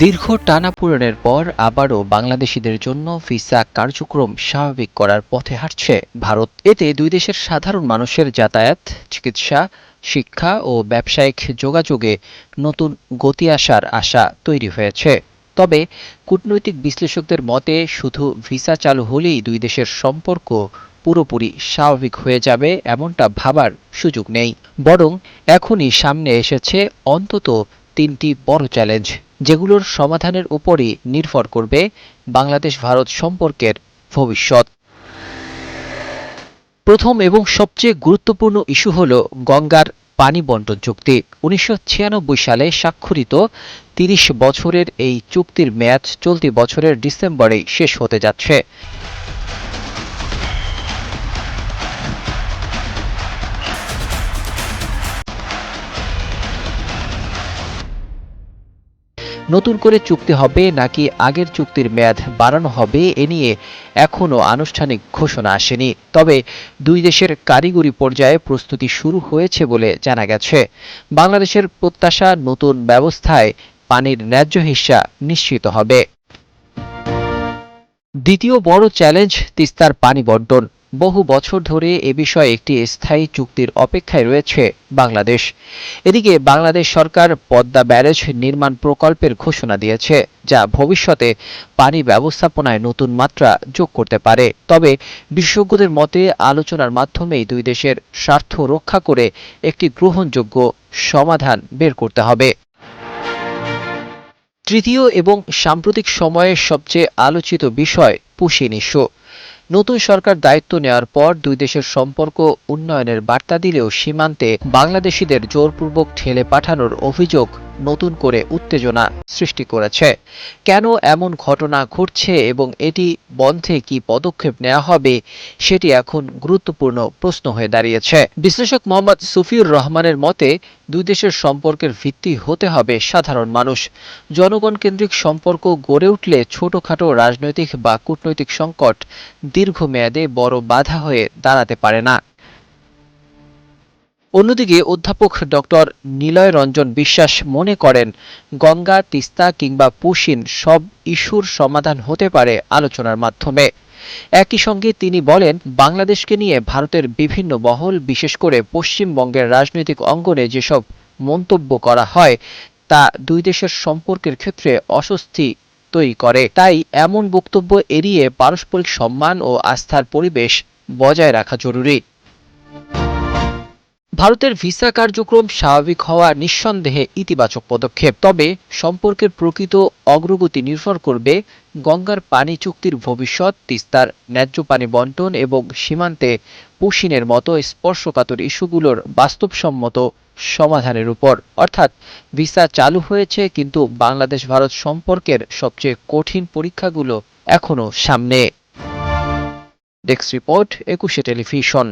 দীর্ঘ টানাপোড়েনের পর আবারও বাংলাদেশিদের জন্য ভিসা কার্যক্রম স্বাভাবিক করার পথে হাঁটছে ভারত। এতে দুই দেশের সাধারণ মানুষের যাতায়াত, চিকিৎসা, শিক্ষা ও ব্যবসায়িক যোগাযোগে নতুন গতি আসার আশা তৈরি হয়েছে। তবে কূটনৈতিক বিশ্লেষকদের মতে শুধু ভিসা চালু হলেই দুই দেশের সম্পর্ক পুরোপুরি স্বাভাবিক হয়ে যাবে এমনটা ভাবার সুযোগ নেই। বরং এখনই সামনে এসেছে অন্তত তিনটি বড় চ্যালেঞ্জ, যেগুলোর সমাধানের উপরই নির্ভর করবে বাংলাদেশ ভারত সম্পর্কের ভবিষ্যৎ। প্রথম এবং সবচেয়ে গুরুত্বপূর্ণ ইস্যু হল গঙ্গার পানি বণ্টন চুক্তি। ১৯৯৬ সালে স্বাক্ষরিত ৩০ বছরের এই চুক্তির মেয়াদ চলতি বছরের ডিসেম্বরেই শেষ হতে যাচ্ছে। নতুন করে চুক্তি হবে নাকি আগের চুক্তির মেয়াদ বাড়ানো হবে এ নিয়ে এখনও আনুষ্ঠানিক ঘোষণা আসেনি। তবে দুই দেশের কারিগরি পর্যায়ে প্রস্তুতি শুরু হয়েছে বলে জানা গেছে। বাংলাদেশের প্রত্যাশা, নতুন ব্যবস্থায় পানির ন্যায্য হিস্যা নিশ্চিত হবে। দ্বিতীয় বড় চ্যালেঞ্জ তিস্তার পানি বণ্টন। বহু বছর ধরে এ বিষয়ে একটি স্থায়ী চুক্তির অপেক্ষায় রয়েছে বাংলাদেশ। এদিকে বাংলাদেশ সরকার পদ্মা ব্যারেজ নির্মাণ প্রকল্পের ঘোষণা দিয়েছে, যা ভবিষ্যতে পানি ব্যবস্থাপনায় নতুন মাত্রা যোগ করতে পারে। তবে বিশেষজ্ঞদের মতে আলোচনার মাধ্যমেই দুই দেশের স্বার্থ রক্ষা করে একটি গ্রহণযোগ্য সমাধান বের করতে হবে। তৃতীয় এবং সাম্প্রতিক সময়ের সবচেয়ে আলোচিত বিষয় পুশিন ইস্যু। নতুন সরকার দায়িত্ব নেওয়ার পর দুই দেশের সম্পর্ক উন্নয়নের বার্তা দিলেও সীমান্তে বাংলাদেশিদের জোরপূর্বক ঠেলে পাঠানোর অভিযোগ নতুন করে উত্তেজনা সৃষ্টি করেছে। কেন এমন ঘটনা ঘটছে এবং এটি বন্ধে কি পদক্ষেপ নেওয়া হবে, সেটি এখন গুরুত্বপূর্ণ প্রশ্ন হয়ে দাঁড়িয়েছে। বিশ্লেষক মোহাম্মদ সুফিউর রহমানের মতে, দুই দেশের সম্পর্কের ভিত্তি হতে হবে সাধারণ মানুষ। জনগণ কেন্দ্রিক সম্পর্ক গড়ে উঠলে ছোটখাটো রাজনৈতিক বা কূটনৈতিক সংকট দীর্ঘমেয়াদে বড় বাধা হয়ে দাঁড়াতে পারে না। অন্যদিকে অধ্যাপক ডক্টর নিলয় রঞ্জন বিশ্বাস মনে করেন, গঙ্গা, তিস্তা কিংবা পুশিন সব ইস্যুর সমাধান হতে পারে আলোচনার মাধ্যমে। একই সঙ্গে তিনি বলেন, বাংলাদেশকে নিয়ে ভারতের বিভিন্ন মহল, বিশেষ করে পশ্চিমবঙ্গের রাজনৈতিক অঙ্গনে যেসব মন্তব্য করা হয় তা দুই দেশের সম্পর্কের ক্ষেত্রে অস্বস্তি তৈরি করে। তাই এমন বক্তব্য এড়িয়ে পারস্পরিক সম্মান ও আস্থার পরিবেশ বজায় রাখা জরুরি। ভারতের ভিসা কার্যক্রম স্বাভাবিক হওয়া নিঃসন্দেহে ইতিবাচক পদক্ষেপ। তবে সম্পর্কের প্রকৃত অগ্রগতি নির্ভর করবে গঙ্গার পানি চুক্তির ভবিষ্যৎ, তিস্তার ন্যায্য পানি বণ্টন এবং সীমান্তে পুশিনের মতো স্পর্শকাতর ইস্যুগুলোর বাস্তবসম্মত সমাধানের উপর। অর্থাৎ ভিসা চালু হয়েছে, কিন্তু বাংলাদেশ ভারত সম্পর্কের সবচেয়ে কঠিন পরীক্ষাগুলো এখনো সামনে। ডেস্ক রিপোর্ট, ২১শে টেলিভিশন।